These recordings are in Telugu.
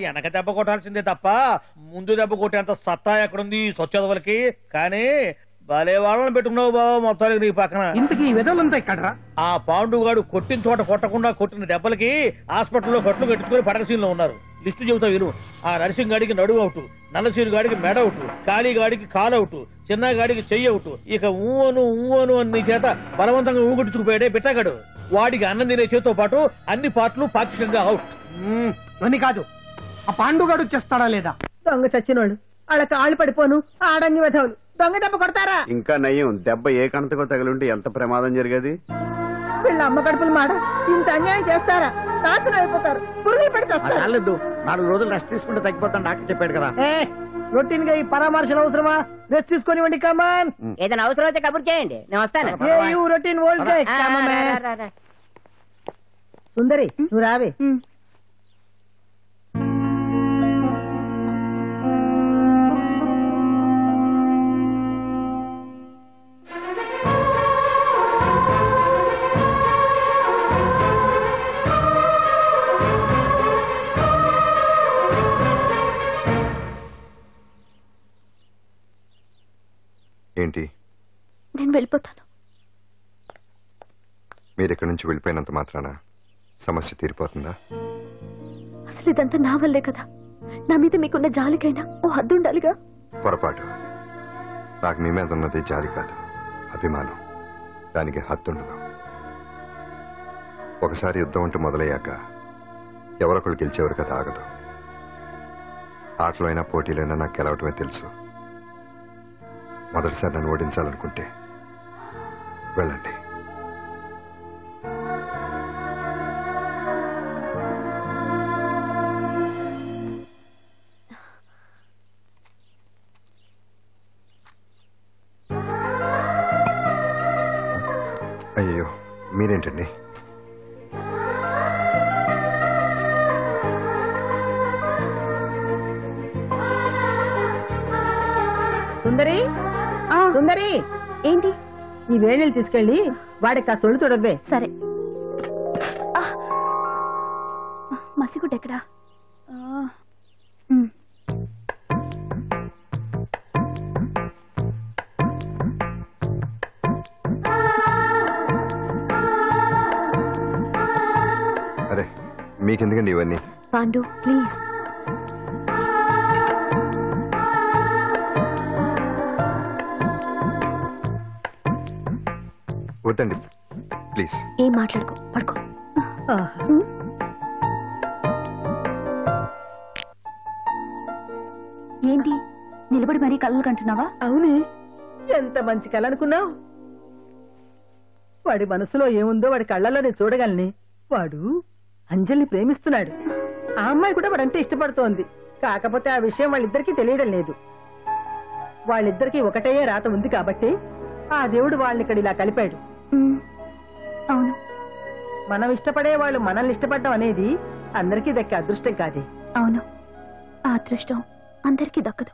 వెనక దెబ్బ కొట్టాల్సిందే తప్ప ముందు దెబ్బ కొట్టేంత సత్తా ఎక్కడుంది సొచ్చదవులకి. కానీ భలే వాళ్ళని పెట్టుకున్నావు బాబా మొత్తానికి నీ పక్కన. ఇంతకీ ఈ విధంగా ఇక్కడ ఆ పాండుగాడు కొట్టిన చోట కొట్టకుండా కొట్టిన దెబ్బలకి హాస్పిటల్లో కట్లు కట్టించుకుని పడకసీన్లో ఉన్నారు. లిస్టు చెబుతా విను. ఆ నరసింగ్ గాడికి నడువు అవుట్, నల్లసీరు గాడికి మెడ అవుట్, కాళీ గాడికి కాల్ అవుట్, చిన్న గాడికి చెయ్యి అవుట్. ఇక ఊవను అని నీ చేత బలవంతంగా ఊగొట్టుకుపోయాడే బిట్టగాడు. వాడికి అన్నం తినే చేతితో పాటు అన్ని పార్ట్లు పాక్షికంగా అవుట్. అని కాదు, ఆ పాండుగాడు చేస్తాడా లేదా? దొంగ చచ్చినోళ్ళు వాళ్ళ కాళ్ళు పడిపోను ఆడంగి విధవులు దొంగ దెబ్బ కొడతారా? ఇంకా నయ్యం, దెబ్బ ఏ కణతకో తగిలింటే ఎంత ప్రమాదం జరిగేది. వీళ్ళ అమ్మ కడుపులు మాట ఇంత అన్యాయం చేస్తారా? నాశనం అయిపోతారు, పురుగులు పడి చేస్తారు. 4 రోజులు రెస్ట్ తీసుకుంటే తగ్గిపోతాను డాక్టర్ చెప్పాడు కదా. రొటీన్ గా ఈ పరామర్శలు అవసరమా? రెస్ట్ తీసుకొని కమాన్. ఏదైనా అవసరం అయితే కబుర్ చేయండి, నేను వస్తాను. రొటీన్ ఓల్డ్ సుందరి నువ్వు రావే. ఏంటి? నేను వెళ్ళిపోతాను. మీరు ఇక్కడి నుంచి వెళ్ళిపోయినంత మాత్రాన సమస్య తీరిపోతుందా? అసలు ఇదంతా నా వల్లే కదా. నా మీద మీకున్న జాలికైనా ఓ హద్దు ఉండాలిగా. పొరపాటు. నాకు మీ మీద ఉన్నది జాలి కాదు, అభిమానం. దానికి హద్దుండదు. ఒకసారి యుద్ధం అంటూ మొదలయ్యాక ఎవరొకరు గెలిచేవారు కదా ఆగదు. ఆటలో అయినా పోటీలైనా నాకు గెలవటమే తెలుసు. మొదటిసారి నన్ను ఓడించాలనుకుంటే వెళ్ళండి. అయ్యో మీరేంటండి? సుందరి సుందరి, ఏంటి? ఈ వేణీలు తీసుకెళ్ళి వాడికి కాస్త ఒళ్ళు తొడవే. సరే. మసిగుడ్డ ఎక్కడా? అరే మీకెందుకండి ఇవన్నీ? పాండు ప్లీజ్. వద్దండి ప్లీజ్. ఏం మాట్లాడుకో, పడుకో. ఏంటి నిలబడి మరీ కళ్ళు కంటున్నావా? అవునే, ఎంత మంచి కళ అనుకున్నావు. వాడి మనసులో ఏముందో వాడి కళ్ళలో నేను చూడగలని. వాడు అంజలిని ప్రేమిస్తున్నాడు. ఆ అమ్మాయి కూడా వాడంటే ఇష్టపడుతోంది. కాకపోతే ఆ విషయం వాళ్ళిద్దరికీ తెలియడం లేదు. వాళ్ళిద్దరికీ ఒకటే రాత ఉంది కాబట్టి ఆ దేవుడు వాళ్ళని ఇక్కడ ఇలా కలిపాడు. అవును, మనం ఇష్టపడే వాళ్ళు మనల్ని ఇష్టపడడం అనేది అందరికీ దక్కే అదృష్టం కాదే. అవును, ఆ అదృష్టం అందరికీ దక్కదు.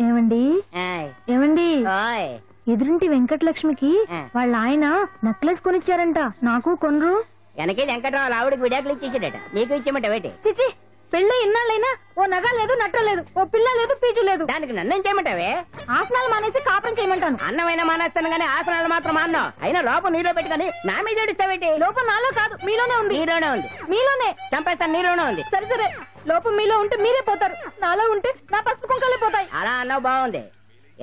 ఏమండి ఏమండి, ఎదురింటి వెంకటలక్ష్మికి వాళ్ళ ఆయన నెక్లెస్ కొనిచ్చారంట. నాకు కొనరు. వెనకే వెంకటరావు ఆవిడకి విడాకులు ఇచ్చేసాడట, నీకు ఇచ్చేమంట వేటి? చిచి, పెళ్ళి ఇన్నాళ్ళైనా ఓ నగ లేదు, నట్ట లేదు, ఓ పిల్ల లేదు, పీచు లేదు. దానికి నన్ను ఏం చేయమంటావే? ఆసనాలు మానేసి కాపురం చేయమంటాను. అన్నమైనా మానేస్తాను గానీ ఆసనాలు మాత్రం అన్నావు. అయినా లోపం నీలో పెట్టుకుని నా మీద ఏడుస్తావేటి? లోపం నాలో కాదు, మీలోనే ఉంది. నీలోనే ఉంది. మీలోనే చంపేస్తాను, నీలోనే ఉంది. సరే సరే, లోపం మీలో ఉంటే మీరే పోతారు, నాలో ఉంటే నా పసుపు కుంకాలే పోతాయి. అలా అన్నావు, బాగుంది.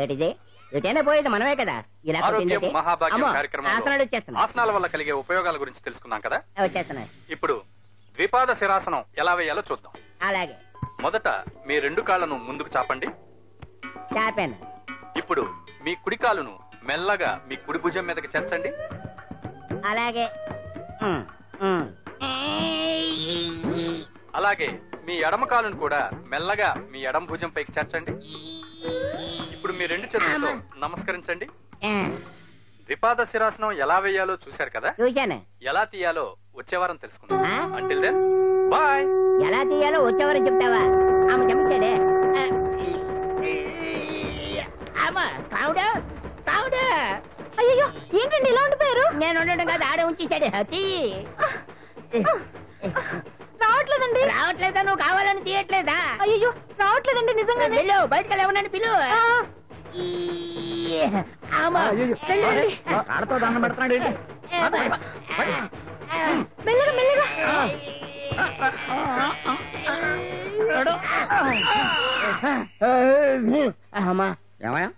ఏటిది? ఎటైనా పోయేది మనమే కదా. ఇలా ఆసనాలు వచ్చేస్తున్నాయి. ఆసనాల వల్ల కలిగే ఉపయోగాల గురించి తెలుసుకున్నాం కదా, వచ్చేస్తున్నాయి. ఇప్పుడు ద్విపాద శిరాసనం ఎలా వేయాలో చూద్దాం. అలాగే. మొదట మీ 2 కాళ్లను ముందుకు చాపండి. చాపాను. ఇప్పుడు మీ కుడి కాలును మెల్లగా మీ కుడి భుజం మీదకి చేర్చండి. అలాగే. అలాగే మీ ఎడమ కాలును కూడా మెల్లగా మీ ఎడమ భుజం పైకి చేర్చండి. ఇప్పుడు మీ 2 చేతులతో నమస్కరించండి. ద్విపాద శిరాసనం ఎలా వేయాలో చూశారు కదా, చూశాను. ఎలా తీయాలో వచ్చే వారం తెలుసుకుందాం. Until then bye. ఎలా తీయాలో వచ్చే వారం చెప్తావా? ఆమె చెప్తాడే. అయ్యో, ఏంటండి ఇలా ఉండిపోయారు? నేను ఉండడం కాదు, ఆడే ఉంచేశాడు. రావట్లేదండి. రావట్లేదా? నువ్వు కావాలని తీయట్లేదా? అయ్యో రావట్లేదండి నిజంగానే. వెళ్ళు, బయటకు వెళ్ళవనండి పిలు. ఆడతో దండం పెడుతున్నాడు ఏంటి? మెల్లగా మెల్లగా. అమ్మా ఏమయ్యా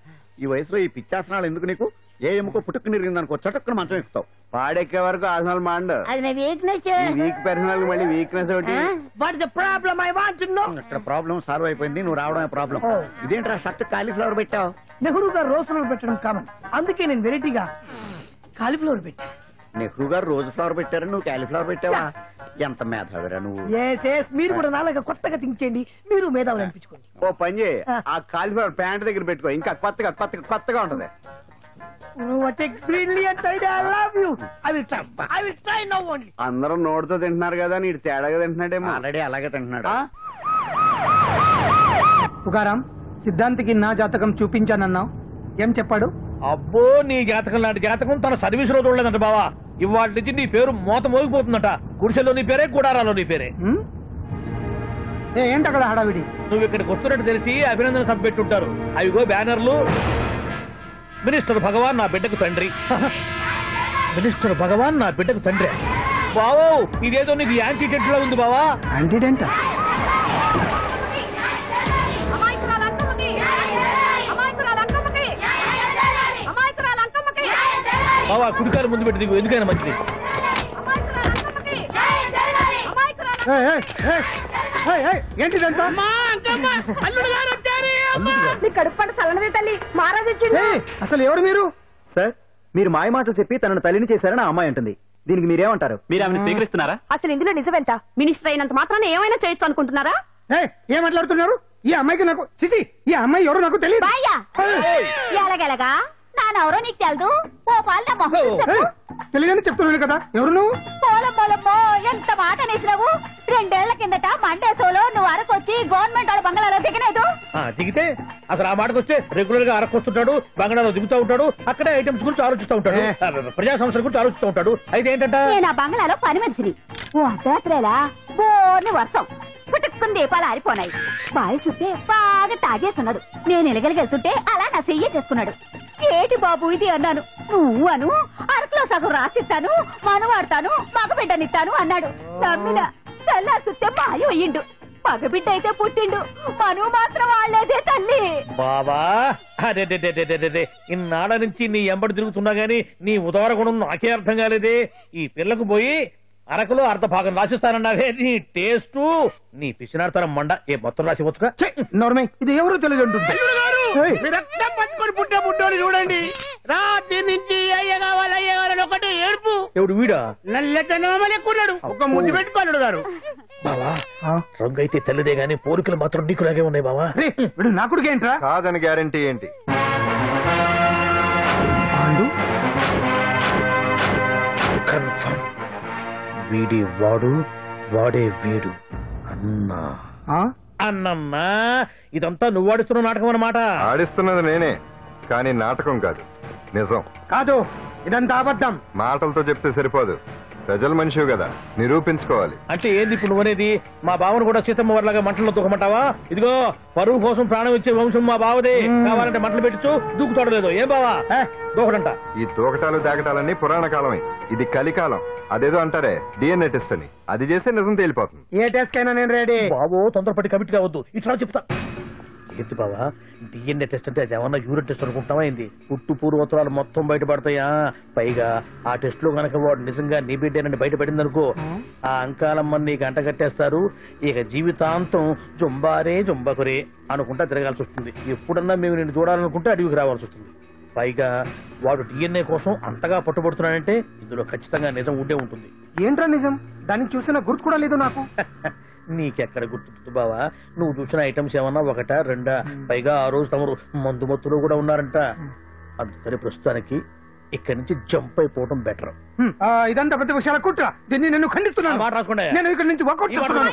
ఈ వయసులో ఈ పిచ్చాసనాలు ఎందుకు నీకు? ఏ ఎముకో పుట్టుకు నిరిగిందనుకో చటుక్కున మంచం ఎక్కుతావు. పాడెక్కే వరకు ఆసనాలు మాండు. అది నా వీక్నెస్. వీక్ పర్సనల్ మళ్ళీ వీక్నెస్ ఒకటి. What's the problem? I want to know. ఇక్కడ ప్రాబ్లం సాల్వ్ అయిపోయింది, నువ్వు రావడమే ప్రాబ్లం. ఇదేంట్రా షర్ట్ కాలీఫ్లవర్ పెట్టావు? నెహ్రూ గారు రోజ్ ఫ్లవర్ పెట్టడం కామన్, అందుకే నేను వెరైటీగా కాలీఫ్లవర్ పెట్టా. నెహ్రూ గారు రోజు ఫ్లవర్ పెట్టారు, నువ్వు కాలీఫ్లవర్ పెట్టావా? ఎంత మేధావిరా నువ్వు. మీరు కూడా నాలాగా కొత్తగా థింక్ చేయండి, మీరు మేధావులు అనిపించుకోండి. ఓ పని చేయి, ఆ కాలిఫ్లవర్ ప్యాంట్ దగ్గర పెట్టుకో, ఇంకా కొత్తగా ఉంటది. అందరూ నోటితో తింటున్నారు కదా, నీడు తేడాగా తింటున్నాడేమో. ఆల్రెడీ అలాగే తింటున్నాడు. పుకారం సిద్ధాంతికి నా జాతకం చూపించానన్నావు, ఏం చెప్పాడు? అబ్బో, నీ జాతకం లాంటి జాతకం తన సర్వీస్ లో చూడలేదంట బావా. ఇవాళ నుంచి నీ పేరు మోత మోగిపోతుందట. గుడిసెలో నీ పేరే, గుడారాలో నీ పేరే. ఏంటి అక్కడ హడావిడి? నువ్వు ఇక్కడికి వస్తున్నట్టు తెలిసి అభినందన సభ పెట్టుంటారు. అవిగో బ్యానర్లు. మినిస్టర్ భగవాన్ నా బిడ్డకు తండ్రి. మినిస్టర్ భగవాన్ నా బిడ్డకు తండ్రి. బావో, ఇదేదో నీకు యాంటీటెంట్ లా ఉంది బావా. యాంటీడెంట్? బావా, కుడికారు ముందు పెట్టి దిగు, ఎందుకైనా మంచిది. ఏంటిదంతా? మీ కడుపు పంట సల్లనదే తల్లి, మహారాజు వచ్చిండు. అసలు ఎవరు మీరు? సార్, మీరు మాయ మాటలు చెప్పి తనను తల్లిని చేశారని ఆ అమ్మాయి అంటుంది. దీనికి మీరేమంటారు? మీరు ఆమెను స్వీకరిస్తున్నారా? అసలు ఇందులో నిజమేంట? మినిస్టర్ అయినంత మాత్రాన ఏమైనా చేయొచ్చు అనుకుంటున్నారా? ఏం మాట్లాడుతున్నారు? ఈ అమ్మాయికి నాకు చిసి, ఈ అమ్మాయి ఎవరు నాకు తెలియదు. ఎలాగెలగా నానెవరో నీకు తెలదు. ఓ పాలన మొహం చెప్పు. తెలియదని చెప్తున్నాను కదా, ఎవరు నువ్వు? పోలమ్మో ఎంత మాట అనేసినావు. 2 ఏళ్ల కిందట మండేసోలో నువ్వు అరకొచ్చి గవర్నమెంట్ వాళ్ళ బంగ్లాలో దిగలేదు. దిగితే అసలు ఆ మాటకు వస్తే రెగ్యులర్ గా అరకొస్తుంటాడు, బంగాళాలో దిగుతూ ఉంటాడు, అక్కడే ఐటమ్స్ గురించి ఆలోచిస్తూ ఉంటాడు, ప్రజా సంస్థల గురించి ఆలోచిస్తూ ఉంటాడు. అయితే ఏంటంట, నేను ఆ బంగ్లాలో పని మనిషిని. ఓ అర్ధరాత్రేలా బోర్ని వర్షం పుట్టుకుని దీపాలు ఆరిపోనాయి. బావి చుట్టే బాగా తాగేస్తున్నాడు. నేను ఎలగలిగెళ్తుంటే అలా నా చెయ్యి చేసుకున్నాడు. ఏటి బాబు ఇది అన్నాను. నువ్వు అను, అరకులో సగం రాసిస్తాను, మనవాడతాను, మగబిడ్డనిస్తాను అన్నాడు. నమ్మిన తెల్లారి చుట్టే మాయం అయ్యిండు. మగబిడ్డ అయితే పుట్టిండు, మనువు మాత్రం వాళ్ళేదే తల్లి. బాబా అదే ఇన్నాళ్ళ నుంచి నీ ఎంబడి తిరుగుతున్నా గానీ నీ ఉదార గుణం నాకే అర్థం కాలేదే. ఈ పిల్లకు పోయి అరకులో అర్ధ భాగం రాసిస్తానన్నావే. నీ టేస్టు, నీ పిచ్చినాడతనం మండ. ఏ మొత్తం రాసివచ్చుగా. నోర్మై, ఇది ఎవరో తెలియదు అంటుంది. పట్టుకొని పుట్టే పుట్టోని చూడండి. రాత్రి నుంచి అయ్య కావాలని ఒకటే ఏడుపు. ఎవడు వీడా? నల్లెట్టనమని ఎక్కున్నాడు. ఒక ముద్దు పెట్టుకోన్నాడు గారు. బావా, రంగు అయితే తెల్లదే గానీ పోలికలు మాత్రం నీకులాగే ఉన్నాయి బావా. వీడు నా కొడుకు ఏంట్రా? కాదని గ్యారంటీ ఏంటి? కన్ఫర్మ్. వీడి వాడు, వాడే వీడు. అన్నా అన్నమ్మా, ఇదంతా నువ్వు ఆడిస్తున్న నాటకం అన్నమాట. ఆడిస్తున్నది నేనే, కానీ నాటకం కాదు, నిజం కాదు. ఇదంతా అబద్ధం. మాటలతో చెప్తే సరిపోదు, ప్రజల మనిషివి కదా, నిరూపించుకోవాలి. అంటే ఏంది ఇప్పుడు నువ్వనేది? మా బావను కూడా సీతమ్మ వారిలాగా మంటల్లో దూకమంటావా? ఇదిగో, పరువు కోసం ప్రాణం ఇచ్చే వంశం మా బావదే. కావాలంటే మంటలు పెట్టచ్చు, దూకుతాడలేదు. ఏం బావా దూకడంట? ఈ దూకటాలు దాకటాలన్నీ పురాణ కాలమే, ఇది కలికాలం. అదేదో అంటారే డిఎన్ఏ టెస్ట్ అని, అది చేస్తే నిజం తేలిపోతుంది. ఏ టెస్ట్ కైనా నేను రెడీ. బాబో, తొందరపడి కమిట్ కావద్దు. ఇట్లా చెప్తా. ఏంటి బావా, డిఎన్ఏ టెస్ట్ అంటే అది ఏమన్నా యూరిన్ టెస్ట్ అనుకుంటావా ఏంది? పుట్టు పూర్వోత్తరాలు మొత్తం బయటపడతాయా? పైగా ఆ టెస్ట్ లో గనక వాడు నిజంగా నీ బిడ్డేనని బయటపడింది అనుకో, ఆ అంకాలమ్మని నీకు అంట కట్టేస్తారు. ఇక జీవితాంతం జుంబారే జుంబకురే అనుకుంటా తిరగాల్సి వస్తుంది. ఎప్పుడన్నా మేము నిన్ను చూడాలనుకుంటే అడవికి రావాల్సి వస్తుంది. పైగా వాడు డిఎన్ఏ కోసం అంతగా పట్టుబడుతున్నాడంటే ఇందులో ఖచ్చితంగా నిజం ఉండే ఉంటుంది. ఏంట్రా నిజం? దాన్ని చూసిన గుర్తు కూడా లేదు నాకు. నీకెక్కడ గుర్తుంది బావా? నువ్వు చూసిన ఐటమ్స్ ఏమన్నా ఒకటా రెండా? పైగా ఆ రోజు తమరు మందు మత్తులో కూడా ఉన్నారంట. అందుకని ప్రస్తుతానికి ఇక్కడి నుంచి జంప్ అయిపోవడం బెటర్. ఇదంతా పెద్ద విషయాల కుట్ర. దీన్ని నేను ఖండిస్తున్నాను. మాట రాసుకుంటా. నేను ఇక్కడి నుంచి వర్కౌట్ చేస్తున్నాను.